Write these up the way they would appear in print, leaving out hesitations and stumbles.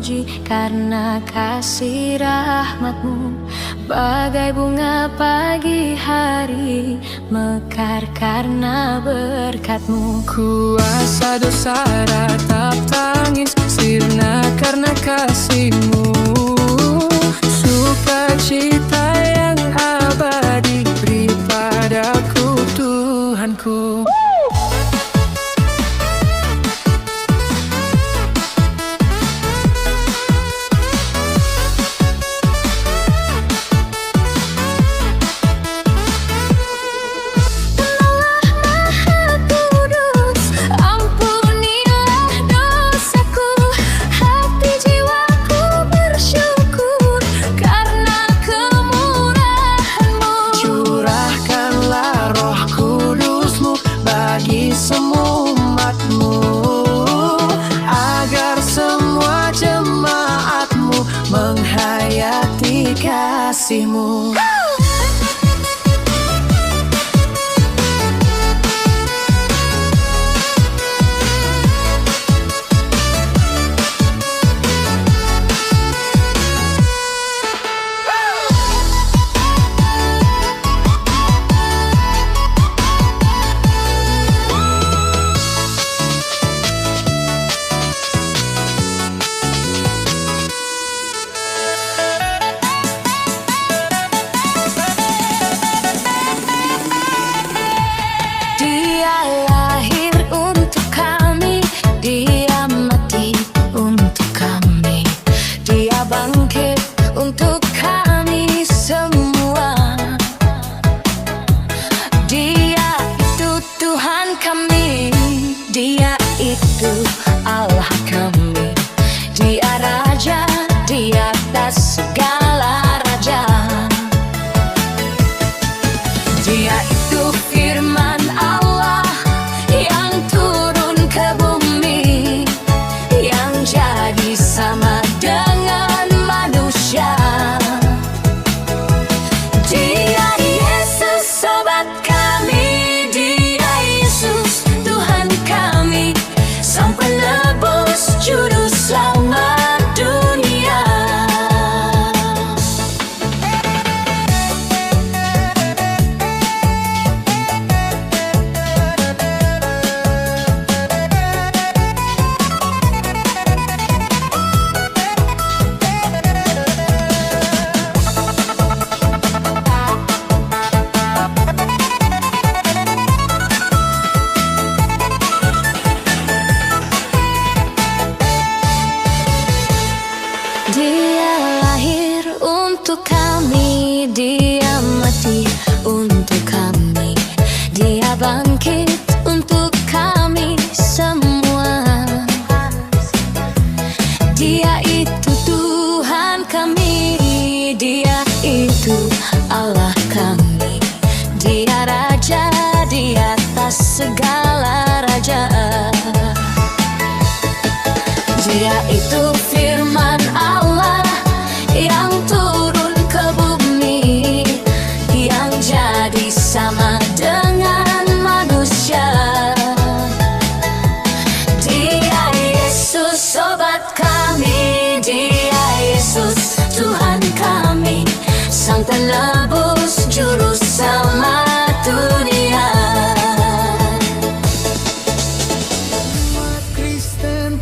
terpuji karena kasih rahmat-Mu. Bagai bunga pagi hari mekar karena berkat-Mu. Kuasa dosa ratap tangis sirna karena kasih-Mu. Sukacita yang abadi beri padaku Tuhanku. Semua umat-Mu, agar semua jemaat-Mu menghayati kasih-Mu. Dia itu Allah kami, Dia Raja di atas segala raja. Dia itu firman Allah yang turun ke bumi, yang jadi sama dengan manusia. Dia Yesus sobat kami, Dia Yesus Tuhan kami, Sang Penebus Juru Selamat dunia. Dia lahir untuk kami, Dia mati untuk kami, Dia bangkit untuk kami semua. Dia itu Tuhan kami, Dia itu Allah kami, Dia Raja di atas segala raja. Dia itu firman Allah yang turun ke bumi, yang jadi sama dengan manusia. Dia Yesus sobat kami, Dia Yesus Tuhan kami, Sang Penebus Juru Selamat dunia.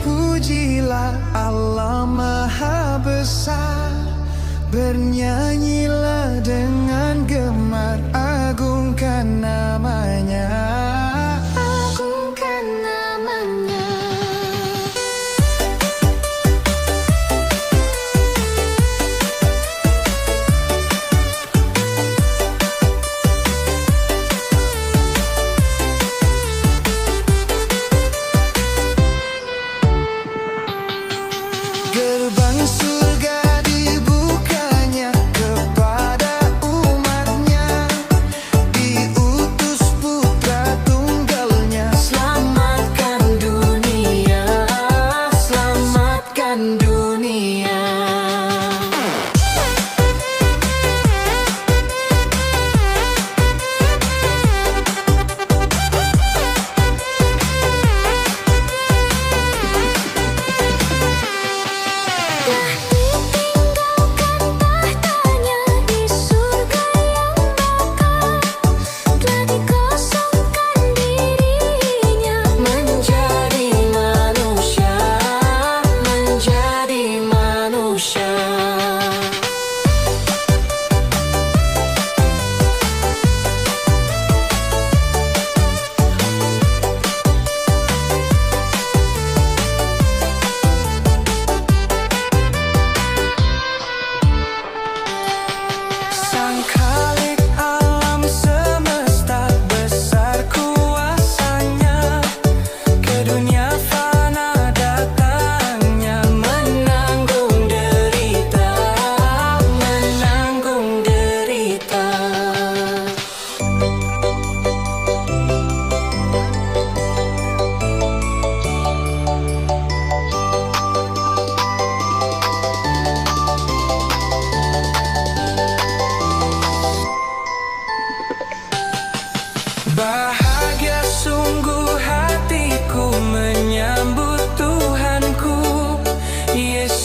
Pujilah Allah Maha Besar, bernyanyilah dengan gemar, agungkan namanya, agungkan namanya. Gerbang surga dibukanya kepada umatnya, diutus putra tunggalnya. Selamatkan dunia, selamatkan dunia.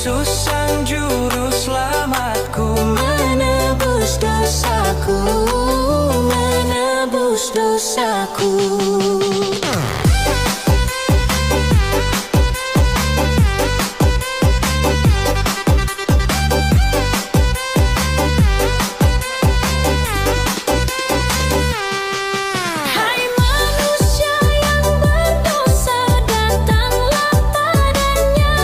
Yesus sang juru selamatku, menebus dosaku, menebus dosaku. Hai manusia yang berdosa, datanglah padanya,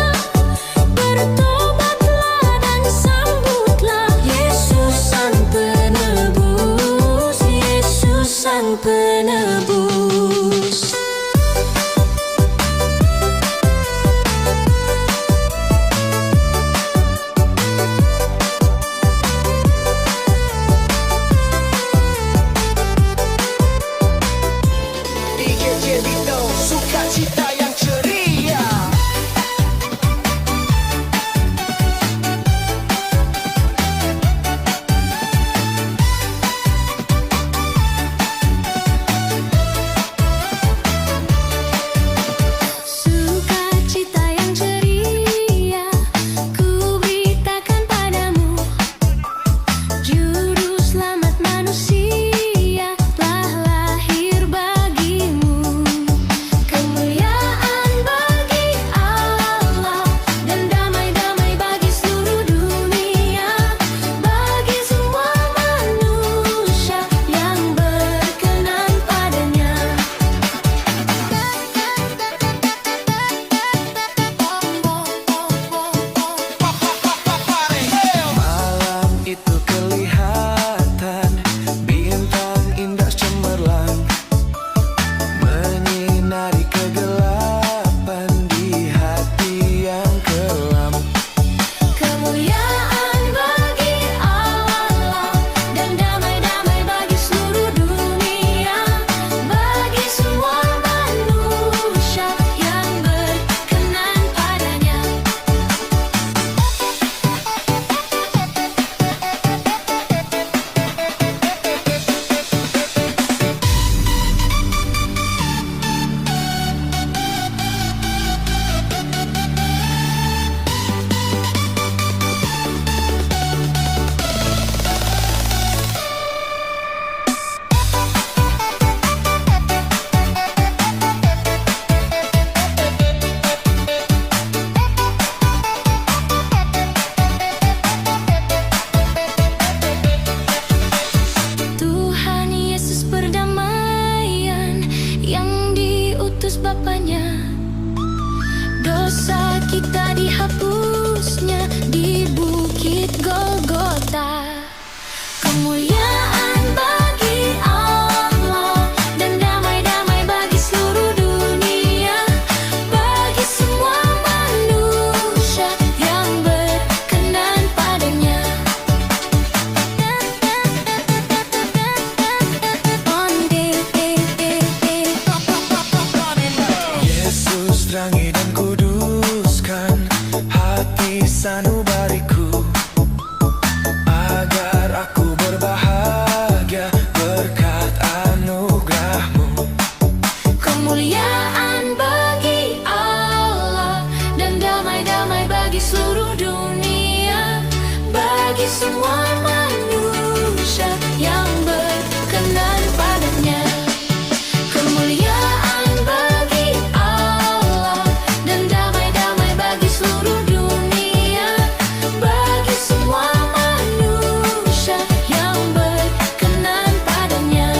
bertobatlah dan sambutlah Yesus sang penebus, Yesus sang penebus. DJ Vito, sukacita yang ceria. Sukacita yang ceria, ku beritakan padamu, Juru Selamat manusia telah lahir bagimu. Kemuliaan bagi Allah dan damai-damai bagi seluruh dunia, bagi semua manusia yang berkenan padanya. Malam itu kelihatan bintang indah cemerlang, menyinari kegelapan di hati yang kelam. Kemuliaan bagi Allah dan damai-damai bagi seluruh dunia, bagi semua manusia yang berkenan padanya. Tuhan Yesus perdamaian yang diutus Bapanya, dosa kita dihapusnya di bukit Golgota. Kemuliaan bagi Allah dan damai-damai bagi seluruh dunia, bagi semua manusia yang berkenan padanya. Yesus terangi dan kuduskan hati sanubariku, agar aku berbahagia berkat anugerah-Mu. Kemuliaan bagi Allah dan damai-damai bagi seluruh dunia, bagi semua manusia yang berkenan padanya. Kemuliaan bagi Allah dan damai-damai bagi seluruh dunia, bagi semua manusia yang berkenan padanya.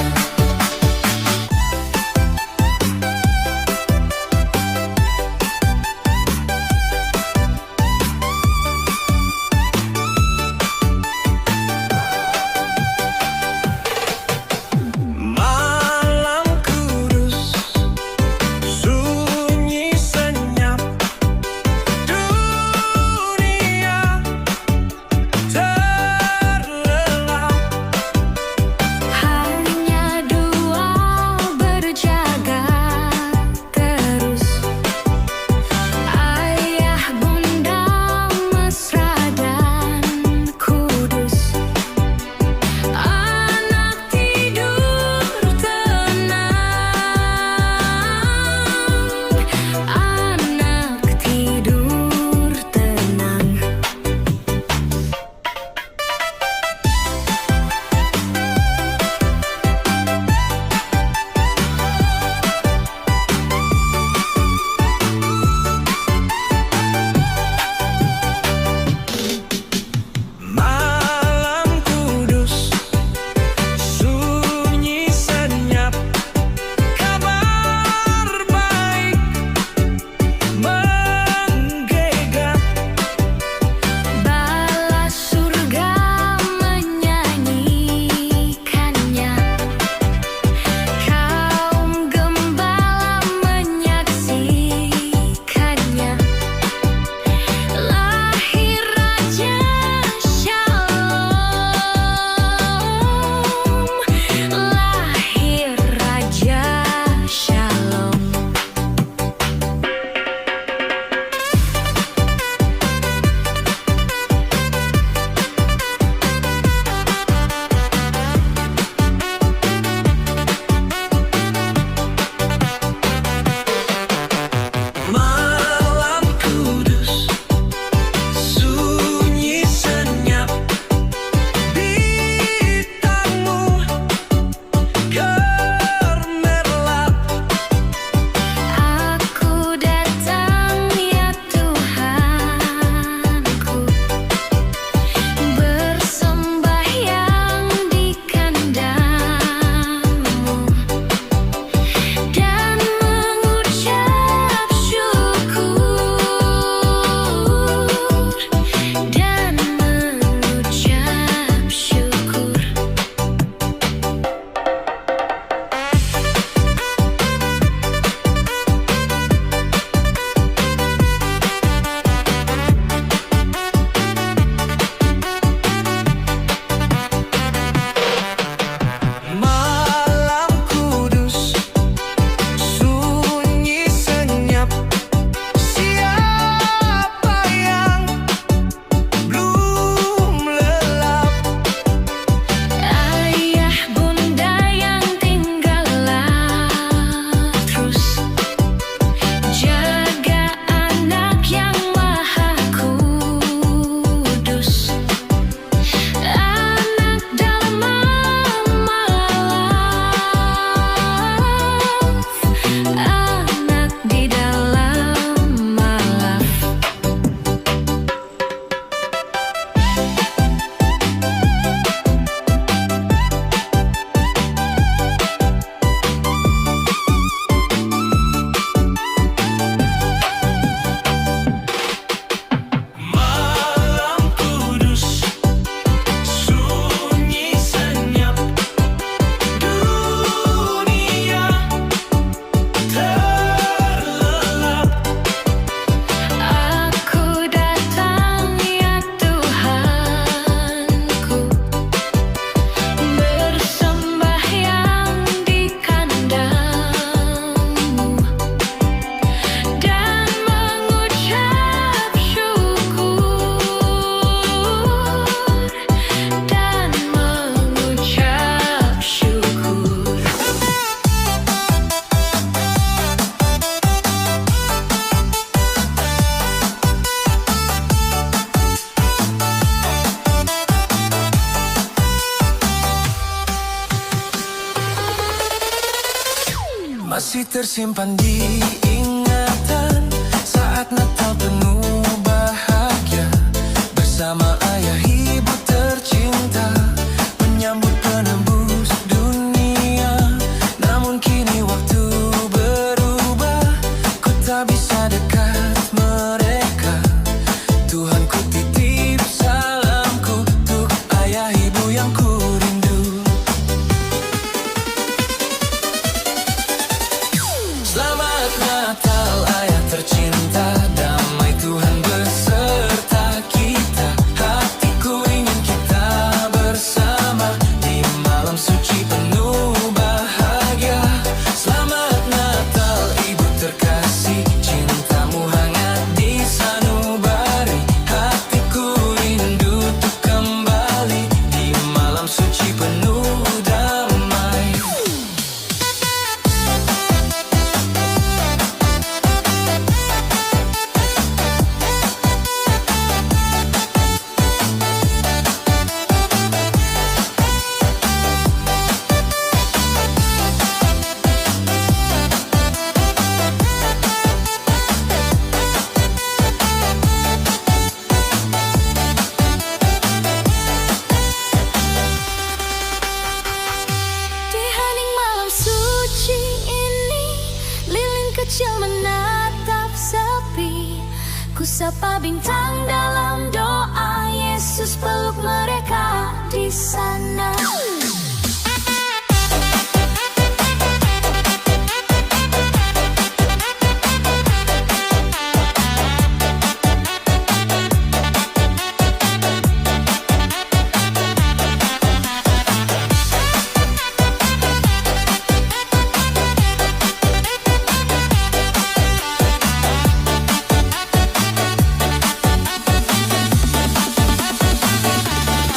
masih tersimpan di ingatan saat Natal penuh bahagia bersama ayah ibu tercinta menyambut penembus dunia. Namun kini waktu berubah, ku tak bisa dekat mereka. Tuhan, ku titip salamku untuk ayah ibu yang ku rindu. Selamat Natal ayah tercinta, damai Tuhan beserta kita. Hatiku ingin kita bersama di malam suci penuh bahagia. Selamat Natal ibu terkasih, cintamu hangat di sanubari. Hatiku rindu untuk kembali di malam suci penuh damai. Di hening malam suci ini, lilin kecil menatap sepi. Ku sapa bintang dalam doa, Yesus peluk mereka di sana.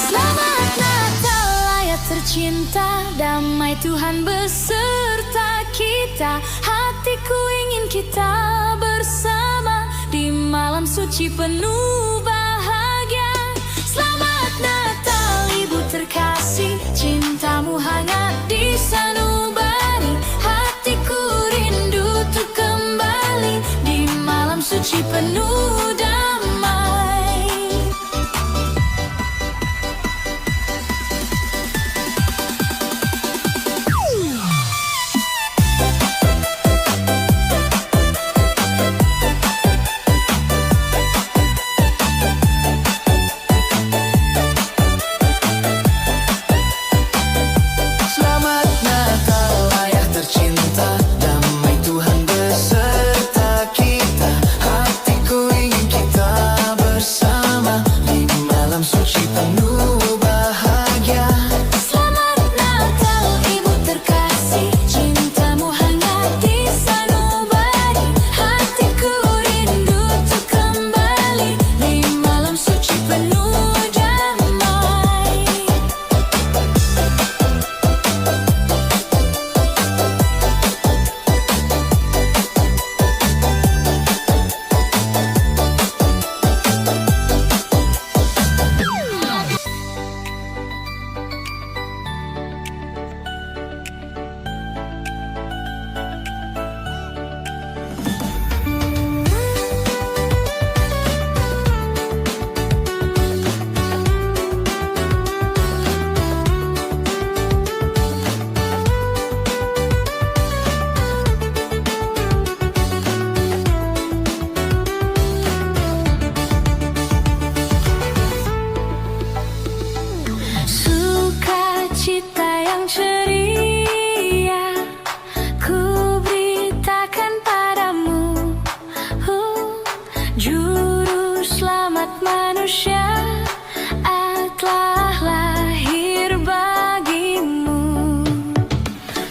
Selamat Natal ayah tercinta, damai Tuhan beserta kita. Hatiku ingin kita bersama di malam suci penuh bahagia. Selamat Natal ibu terkasih, cintamu hangat di sanubari. Hatiku rindu untuk kembali di malam suci penuh damai. Selamat Natal ayah tercinta, damai Tuhan beserta kita. Hatiku ingin kita bersama di malam suci penuh bahagia. Selamat Natal ibu terkasih, cintamu hangat di sanubari. Hatiku rindu untuk kembali di malam suci penuh damai. Sukacita yang ceria ku beritakan padamu, Juru Selamat manusia telah lahir bagimu.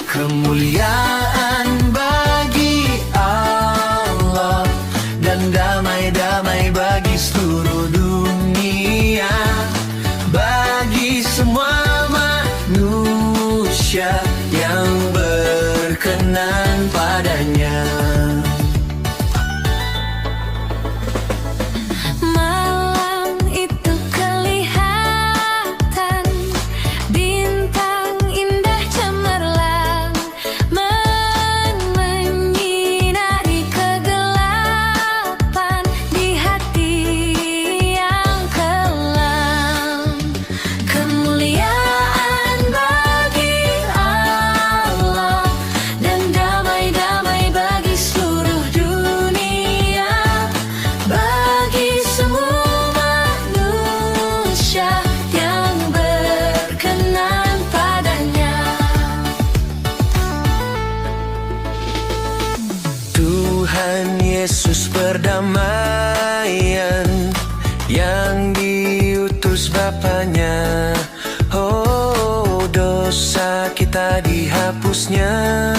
Kemuliaan bagi Allah dan damai-damai bagi seluruh dunia, bagi semua manusia. diutus Bapaknya. Oh, dosa kita dihapusnya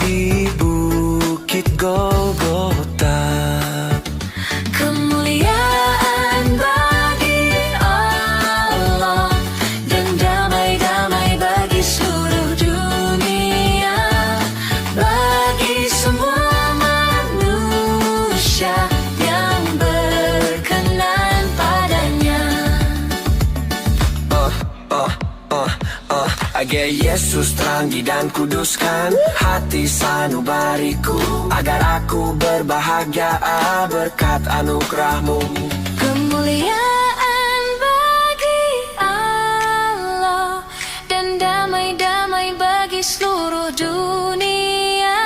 di Bukit Golgota. Kemuliaan bagi Allah dan damai-damai bagi seluruh dunia, bagi semua manusia yang berkenan padanya. Agar Yesus terangi dan kuduskan hati sanubariku, agar aku berbahagia berkat anugerah-Mu. Kemuliaan bagi Allah dan damai-damai bagi seluruh dunia,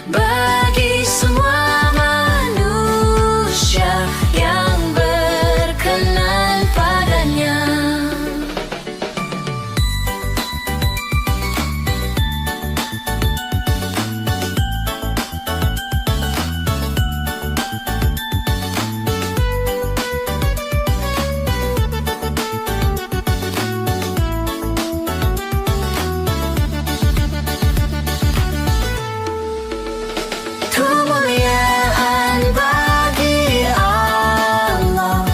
bagi semua manusia yang berkenan padanya. Kemuliaan bagi Allah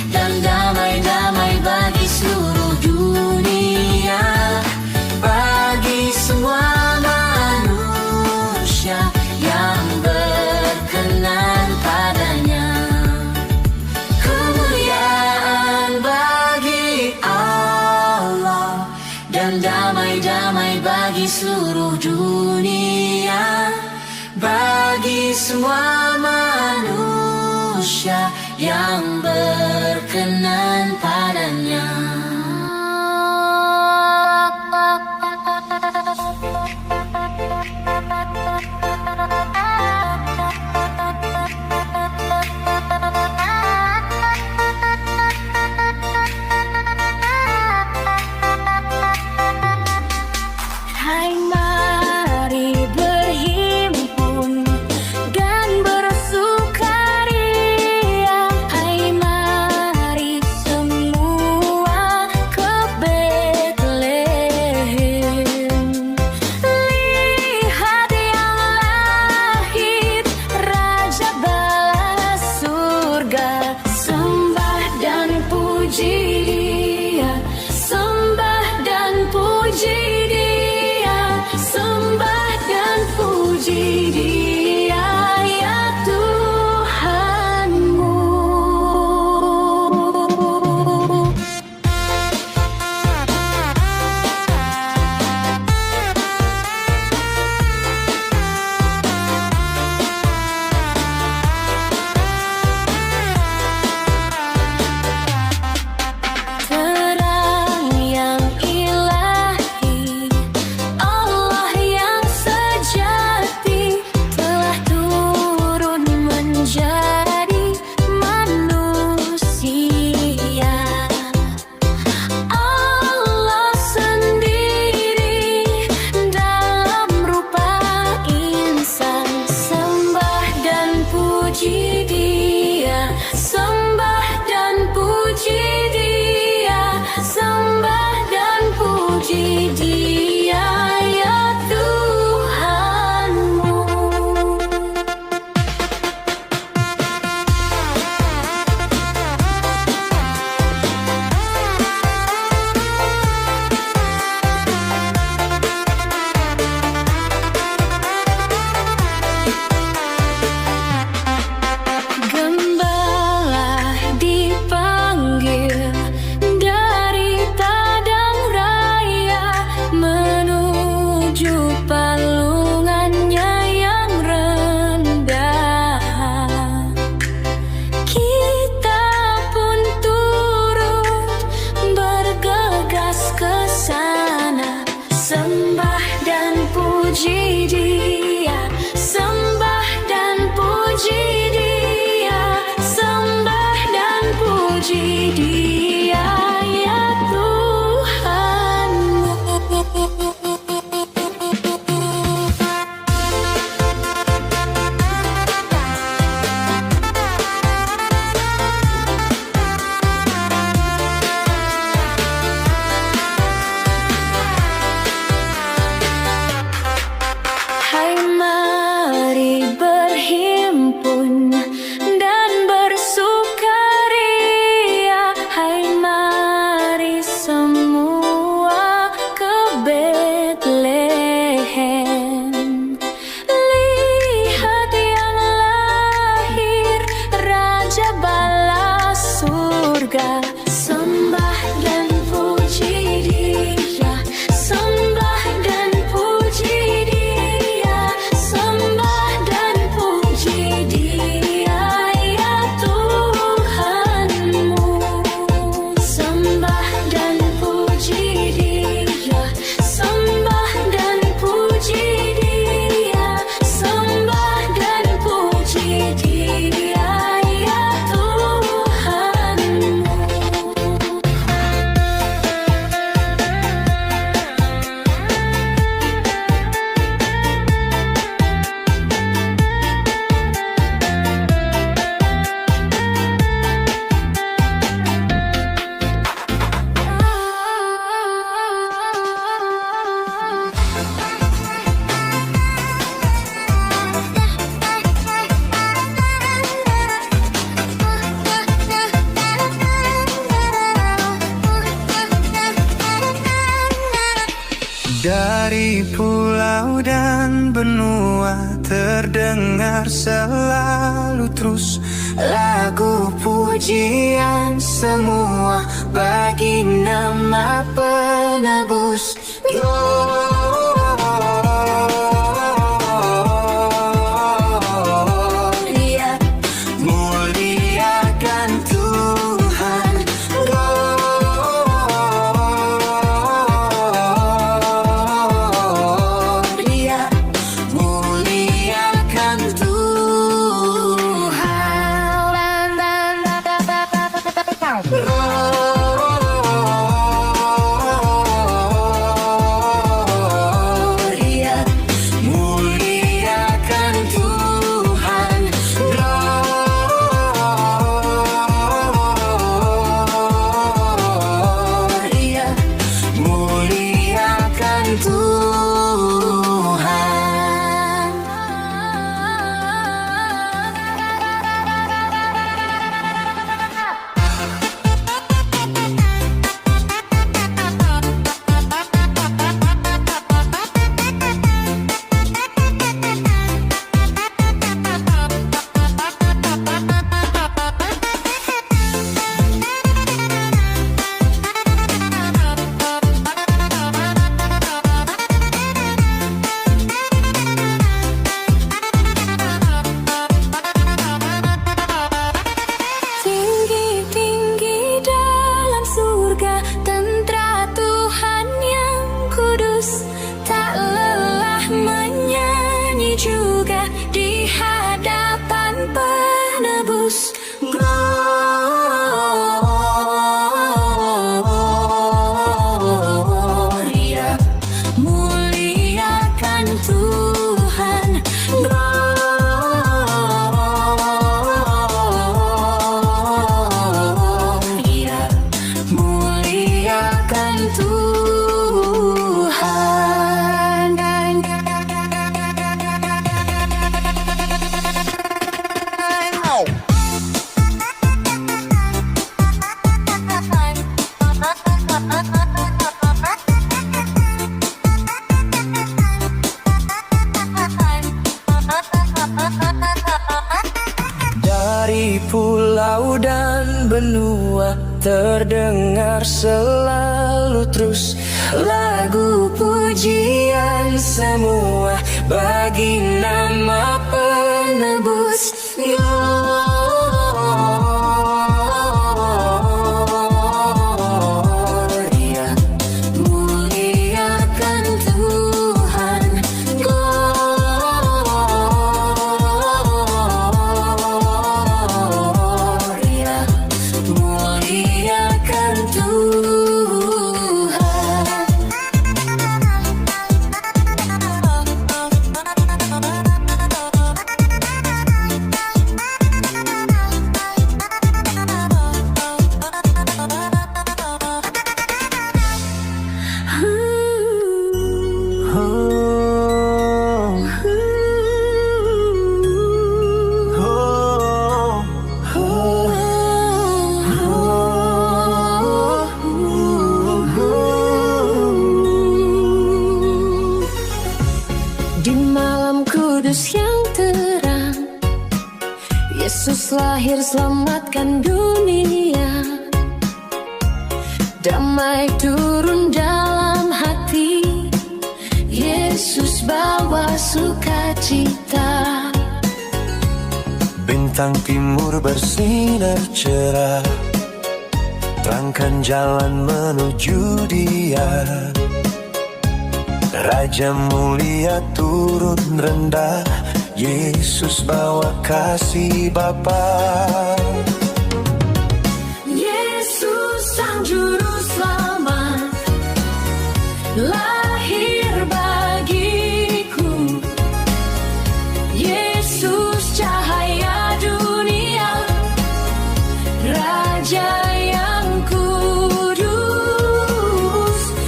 dan damai-damai bagi seluruh dunia, bagi semua manusia yang berkenan padanya. Kemuliaan bagi Allah dan damai-damai bagi seluruh dunia, bagi semua manusia yang berkenan padanya. Hai, mari berhimpun dan bersukaria. Hai, mari semua ke Betlehem. Lihat yang lahir, Raja bala surga. Sembah dan puji Dia, sembah dan puji Dia, sembah dan puji Dia, ya Tuhanmu. Terang yang ilahi, Allah yang sejati telah turun menjadi manusia. Allah sendiri dalam rupa insan. Sembah dan puji Dia, sembah dan puji Dia, sembah dan puji Dia, ya Tuhanmu. Gembala dipanggil dari padang raya menuju palungannya yang rendah. Kita pun turut bergegas ke sana. Sembah dan puji Dia, sembah dan puji Dia, sembah dan puji Dia, ya Tuhanmu. Dari pulau dan benua terdengar selalu terus lagu pujian semua bagi nama penebus. Gloria, muliakan Tuhan. Gloria, muliakan Tuhan. Tinggi-tinggi dalam surga, tentara Tuhan yang kudus, tak lelah menyanyi juga di hadapan penebus. Gloria, muliakan Tuhan. Gloria, muliakan Tuhan. Dari pulau dan benua terdengar selalu terus lagu pujian semua bagi nama penebus. Gloria, muliakan Tuhan. Gloria, muliakan Tuhan. Di malam kudus yang terang, Yesus lahir selamatkan dunia. Damai turun dalam hati, Yesus bawa sukacita. Bintang timur bersinar cerah, terangkan jalan menuju Dia. Raja mulia turun rendah, Yesus bawa kasih Bapa. Yesus sang juru selamat lahir bagiku. Yesus cahaya dunia, Raja yang kudus.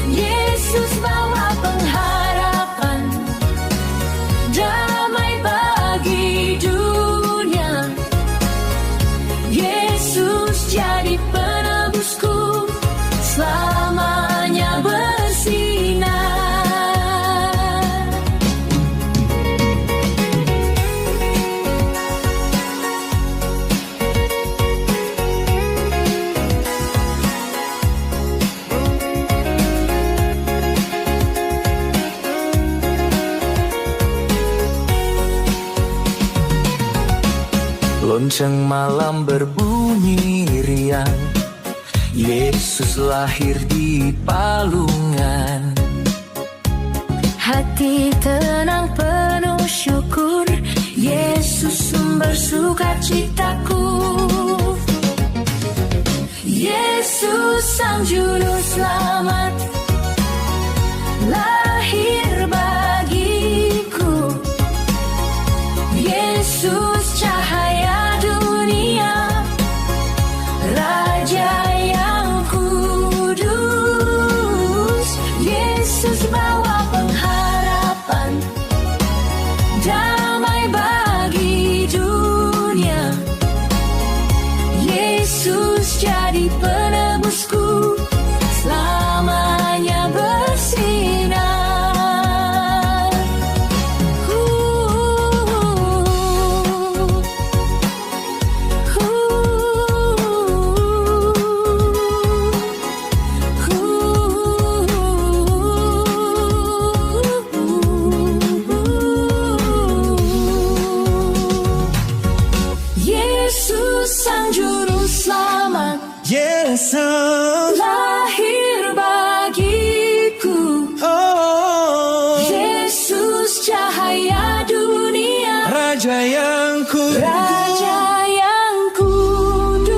Yesus bawa pengharapan, damai bagi dunia. Yesus jadi penebusku, selamanya bersinar. lonceng malam berbunyi riang, Yesus lahir di palungan. Hati tenang penuh syukur, Yesus sumber sukacitaku. Yesus sang juru selamat lahir bagiku. Yesus cahaya dunia, Raja yang kudus. Yesus bawa pengharapan, damai bagi dunia. Yesus jadi penebusku, selamanya bersinar. Yesus sang juru selamat Yesus, lahir bagiku. oh, Yesus cahaya dunia, Raja yang kudus. Raja yang kudus.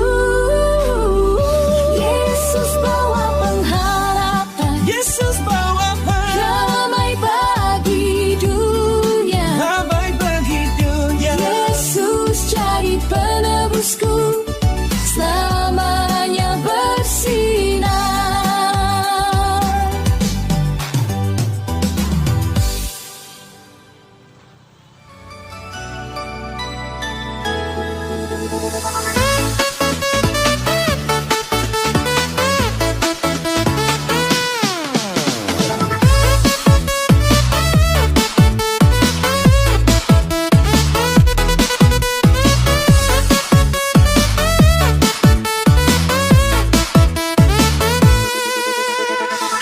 Yesus bawa pengharapan, Yesus bawa damai bagi dunia. damai bagi dunia. Yesus jadi penebusku, selamanya bersinar.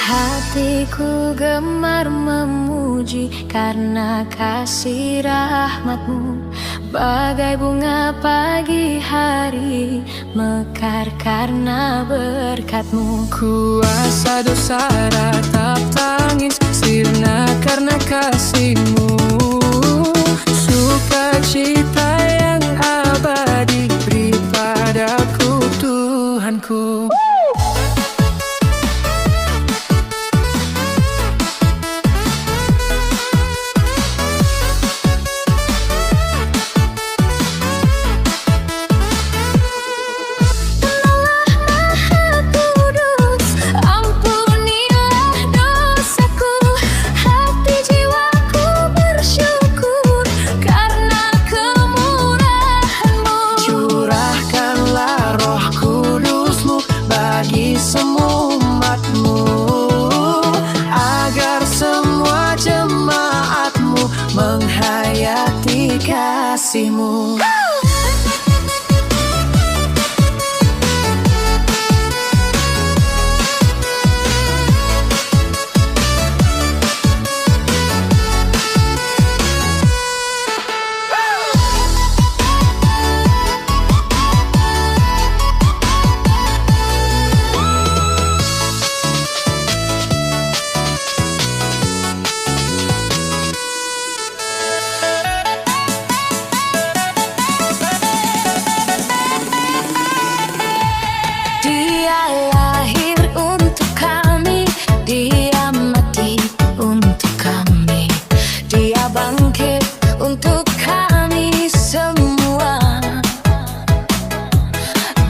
Hatiku gemar memuji karena kasih rahmat-Mu, bagai bunga pagi hari mekar karena berkat-Mu. Kuasa dosa ratap tangis sirna karena kasih-Mu. Sukacita yang abadi beri padaku Tuhanku. Ampunilah dosaku, hati jiwaku bersyukur karena kemurahan-Mu. Curahkanlah Roh Kudus-Mu bagi semua umat-Mu, agar semua jemaat-Mu menghayati kasih-Mu. Dia lahir untuk kami, Dia mati untuk kami, Dia bangkit untuk kami semua.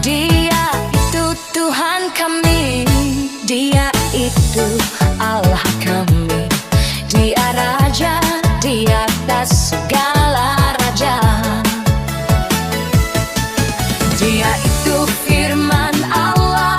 Dia itu Tuhan kami, Dia itu Allah kami, Dia Raja di atas segala raja. Dia itu firman Allah,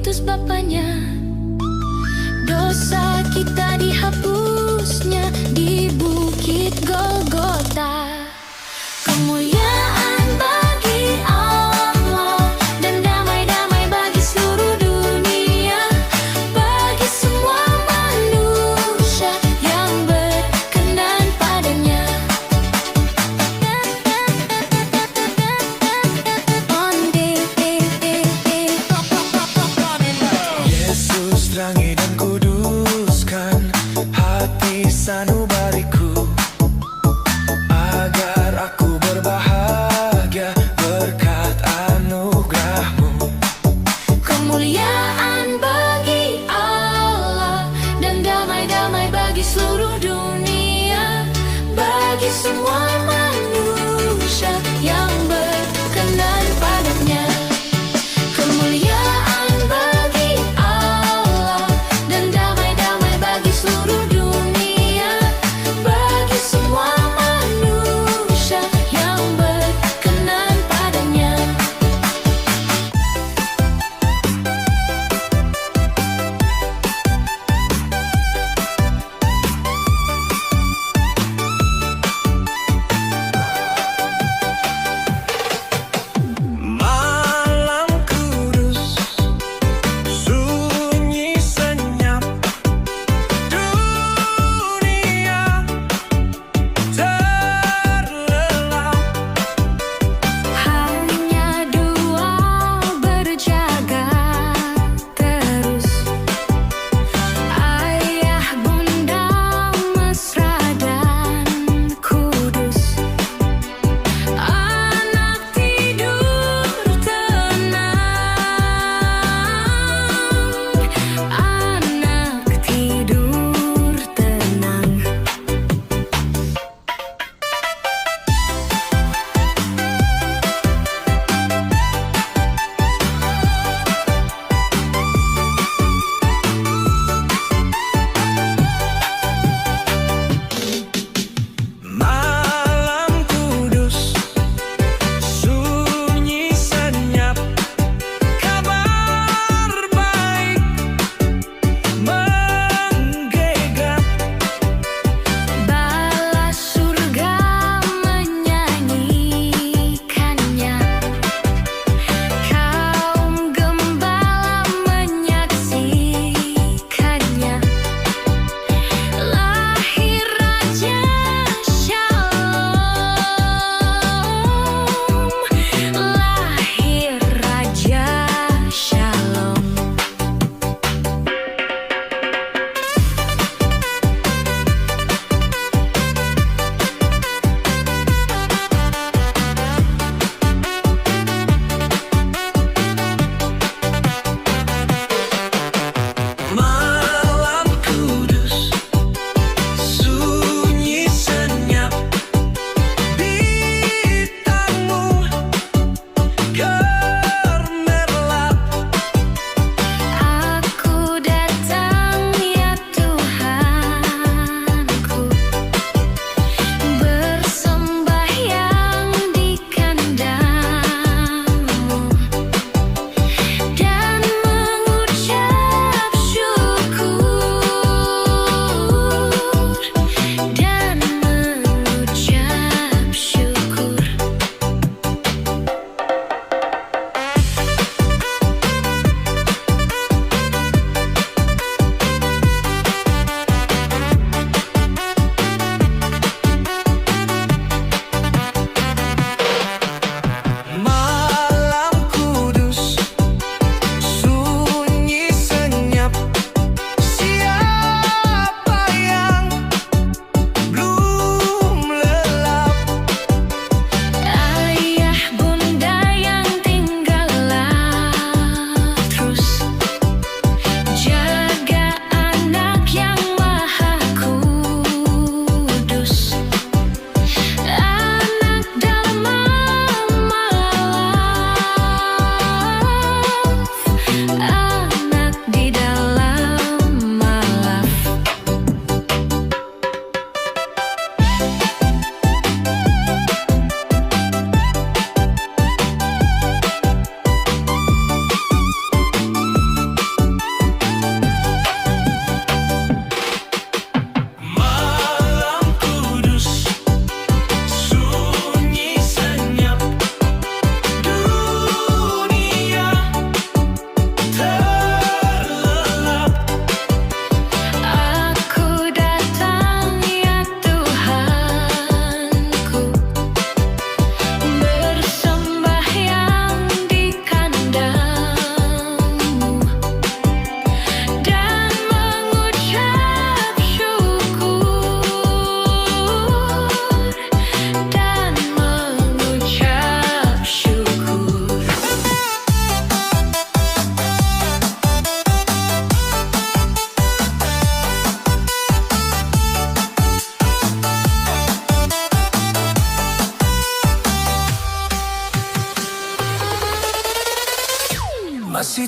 diutus Bapaknya. Dosa kita dihapusnya di bukit Golgota. Kemuliaan bagi Allah dan damai-damai bagi seluruh dunia, bagi semua manusia yang berkenan padanya. Yesus terangi dan kuduskan hati sanubariku, agar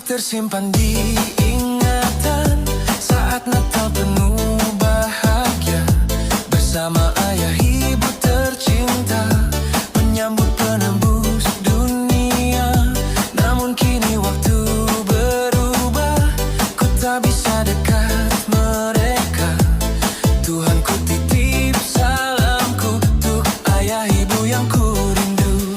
tersimpan di ingatan saat Natal penuh bahagia bersama ayah ibu tercinta menyambut penembus dunia. Namun kini waktu berubah, ku tak bisa dekat mereka. Tuhan ku titip salamku untuk ayah ibu yang ku rindu.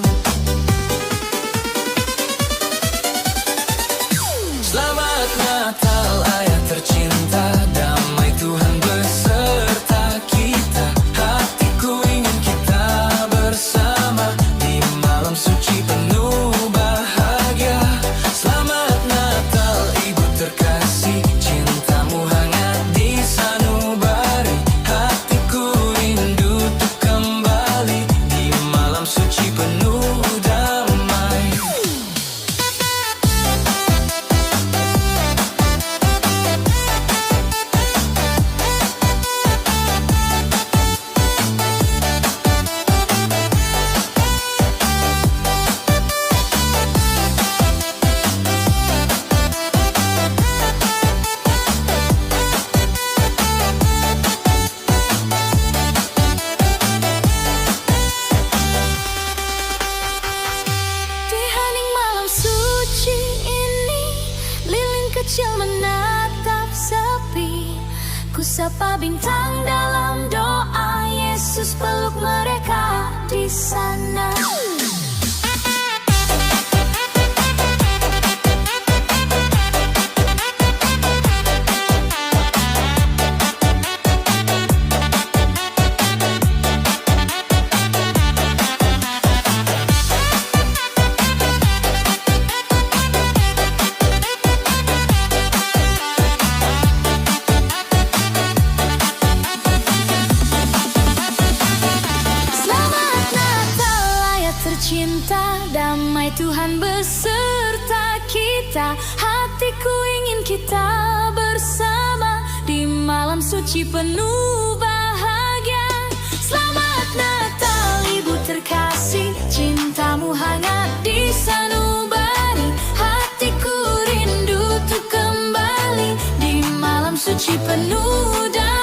Selamat Natal ayah tercinta, damai Tuhan beserta kita. Hatiku ingin kita bersama di malam suci penuh bahagia. Selamat Natal ibu terkasih, cintamu hangat di sanubari. Hatiku rindu untuk kembali di malam suci penuh damai. Di hening malam suci ini, lilin kecil menatap sepi. Ku sapa bintang dalam doa, Yesus peluk mereka di sana. Selamat Natal ayah tercinta, damai Tuhan beserta kita. Hatiku ingin kita bersama di malam suci penuh bahagia. Selamat Natal ibu terkasih, cintamu hangat di sanubari. Hatiku rindu untuk kembali di malam suci penuh damai.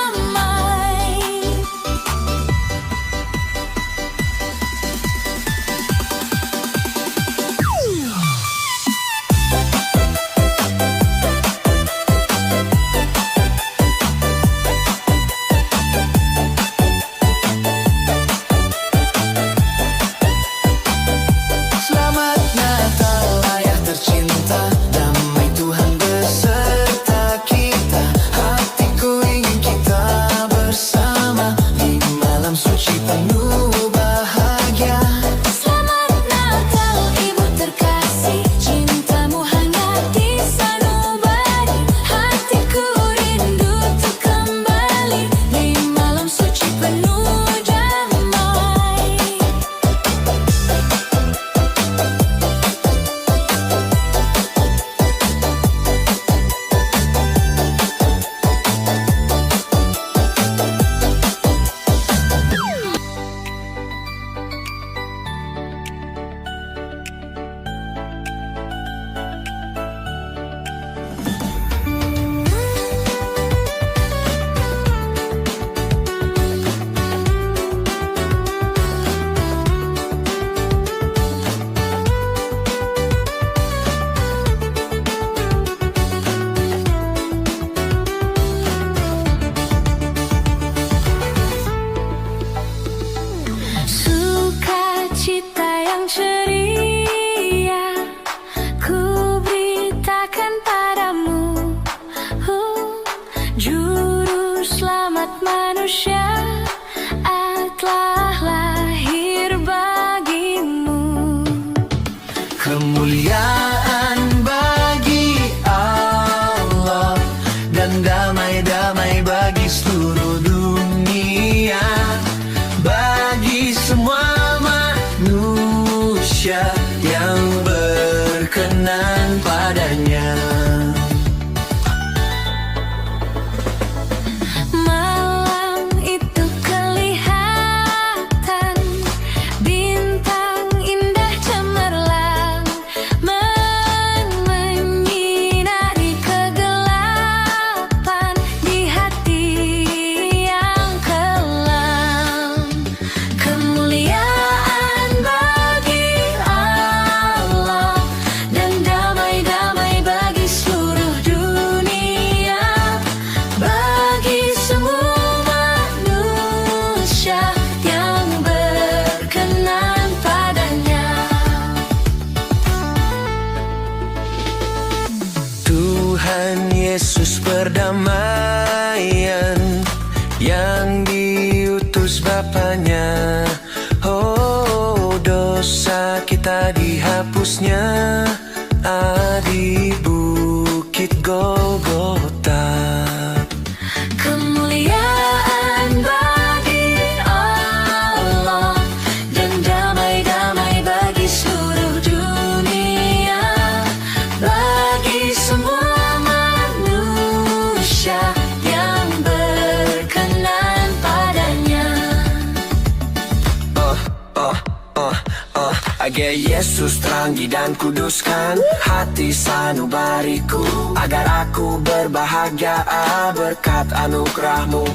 Selamat Natal ayah tercinta, damai Tuhan beserta kita. Hatiku ingin Tuhan Yesus perdamaian yang diutus Bapanya. Oh, dosa kita dihapusnya di Bukit Golgota. Kemuliaan bagi Allah dan damai-damai bagi seluruh dunia, bagi semua manusia yang berkenan padanya. Agar Yesus terangi dan kuduskan hati sanubariku, agar aku berbahagia berkat anugerah-Mu.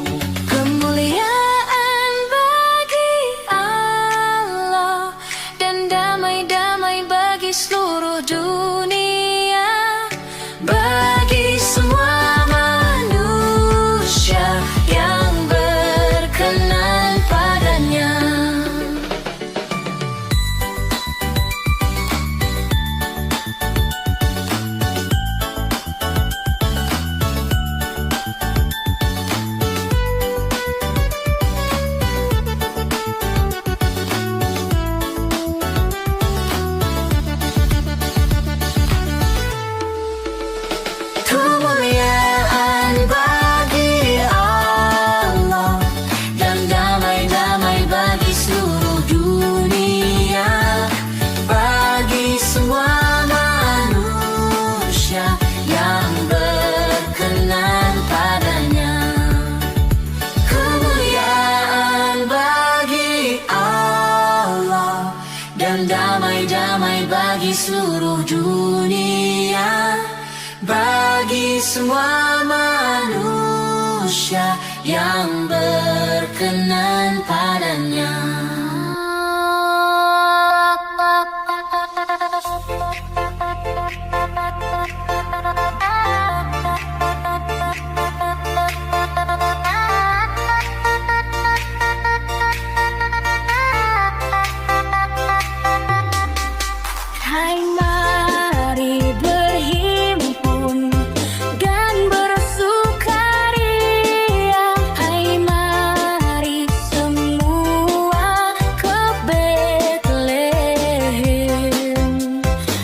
Kemuliaan bagi Allah dan damai-damai bagi seluruh dunia, bagi semua manusia yang berkenan padanya. Kemuliaan bagi Allah dan damai-damai bagi seluruh dunia, bagi semua manusia yang berkenan padanya. Kemuliaan bagi Allah dan damai-damai bagi seluruh dunia, bagi semua manusia yang berkenan padanya. Hai, mari berhimpun dan bersukaria. Hai, mari semua ke Betlehem.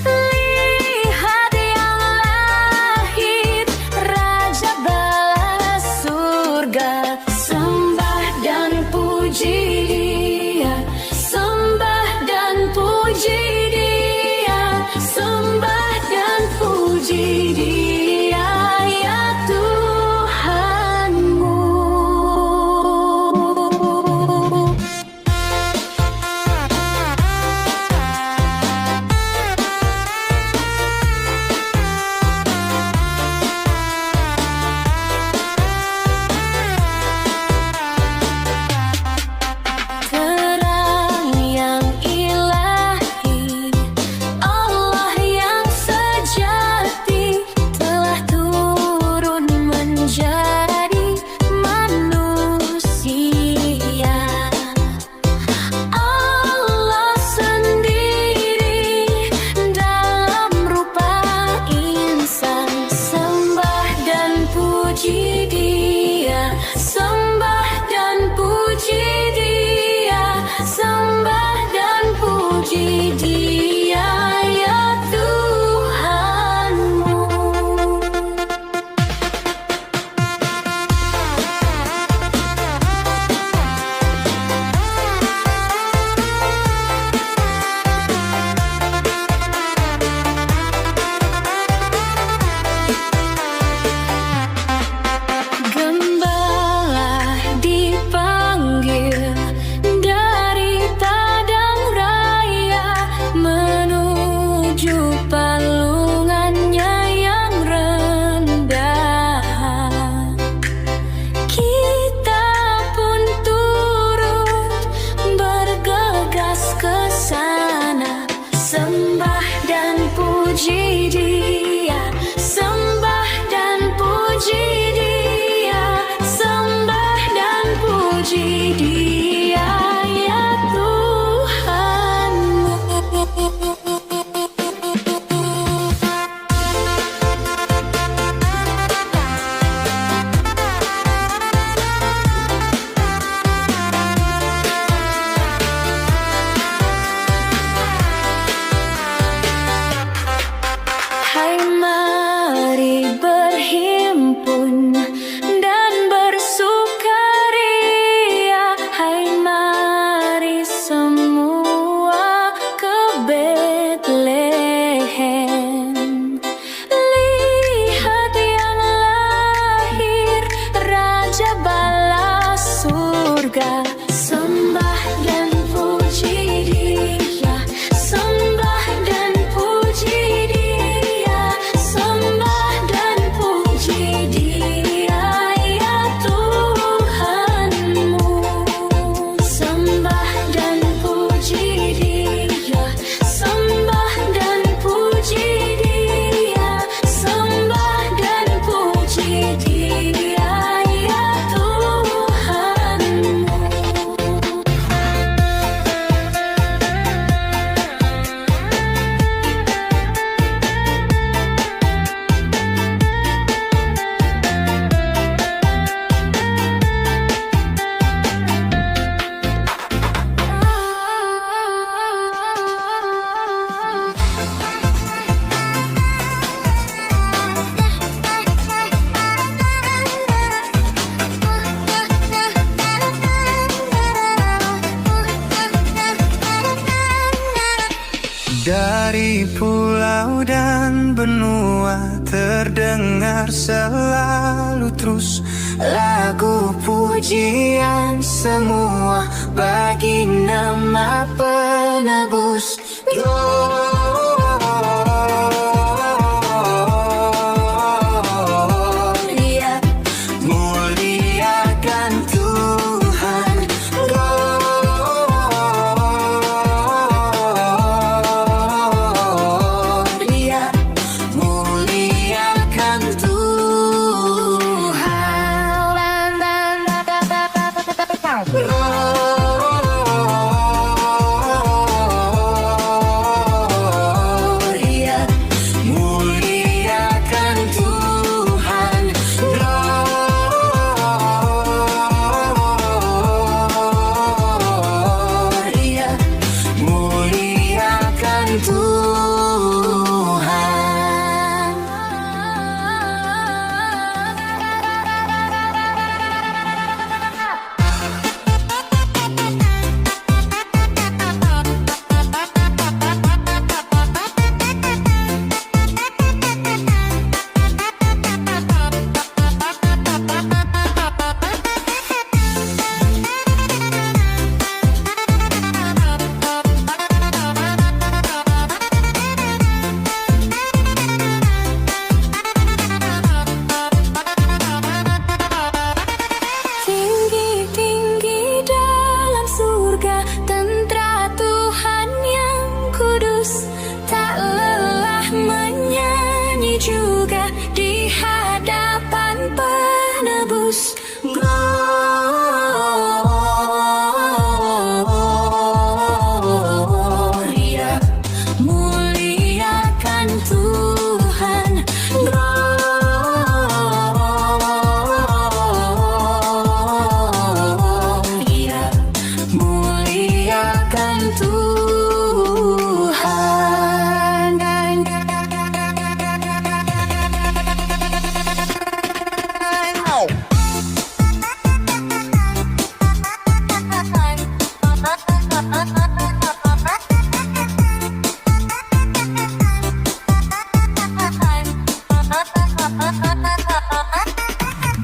Lihat yang lahir, Raja bala surga. Sembah dan puji Dia, sembah dan puji Dia, sembah dan puji Dia, ya Tuhanmu. Terang yang ilahi, Allah yang sejati, Dari pulau dan benua terdengar selalu terus lagu pujian semua bagi nama penebus. Gloria, muliakan Tuhan. Gloria, muliakan Gloria, muliakan Tuhan. Gloria, muliakan Tinggi-tinggi dalam surga, tentara Tuhan yang kudus, tak lelah menyanyi juga di hadapan penebus. Gloria, muliakan Tuhan. Gloria, muliakan Tuhan.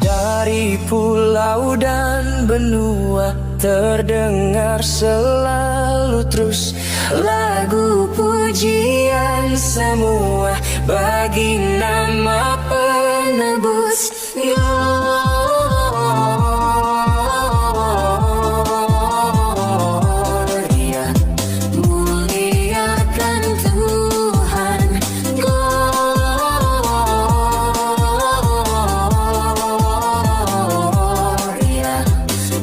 Dari pulau dan benua terdengar selalu terus lagu pujian semua bagi nama penebus. Gloria, muliakan Tuhan. Gloria,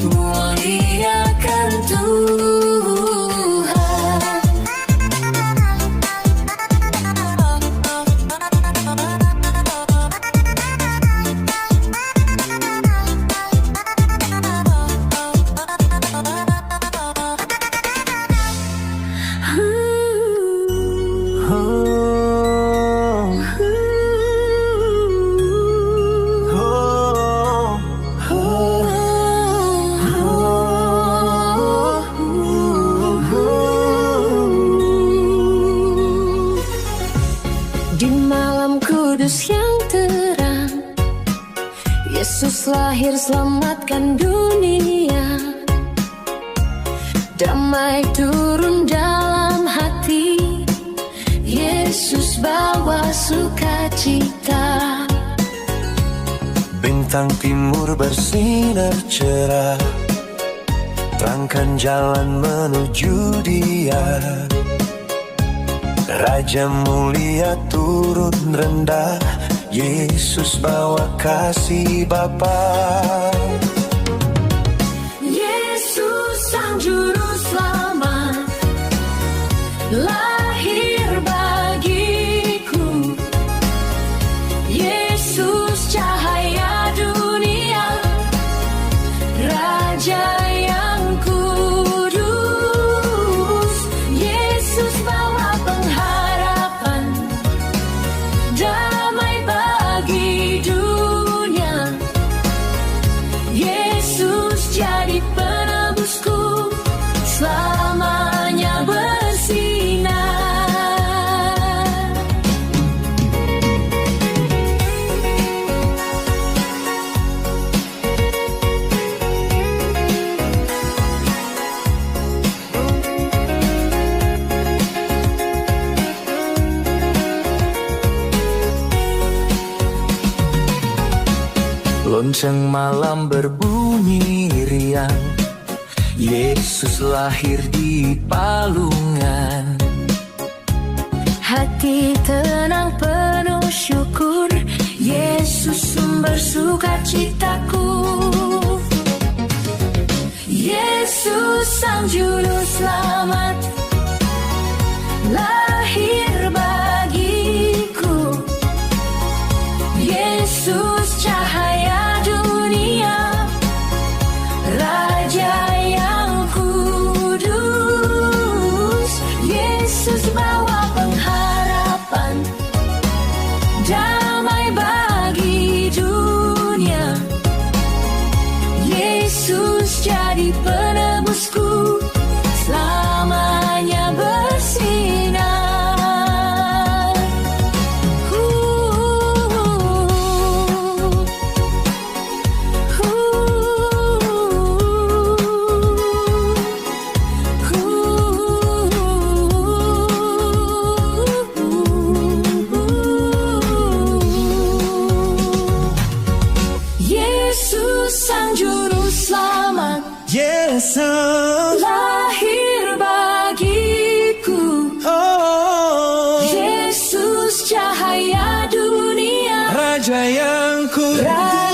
muliakan Tuhan. Di malam kudus yang terang, Yesus lahir selamatkan dunia. Damai turun dalam hati, Yesus bawa sukacita. Bintang timur bersinar cerah, terangkan jalan menuju Dia. Raja mulia turun rendah, Yesus bawa kasih Bapa. Yesus sang juru selamat lahir bagiku. Yesus cahaya dunia, Raja yang kudus. Yesus bawa pengharapan, damai bagi dunia. Lonceng malam berbunyi riang, Yesus lahir di palungan. Hati tenang penuh syukur, Yesus sumber sukacitaku. Yesus sang juru selamat lahir bagiku. Yesus cahaya dunia, Raja yang kudus. Yesus bawa pengharapan, damai bagi dunia. Yesus jadi penebusku, selamanya bersinar. Yesus sang juru selamat Yesus, lahir bagiku. oh, Yesus cahaya dunia, Raja yang kudus.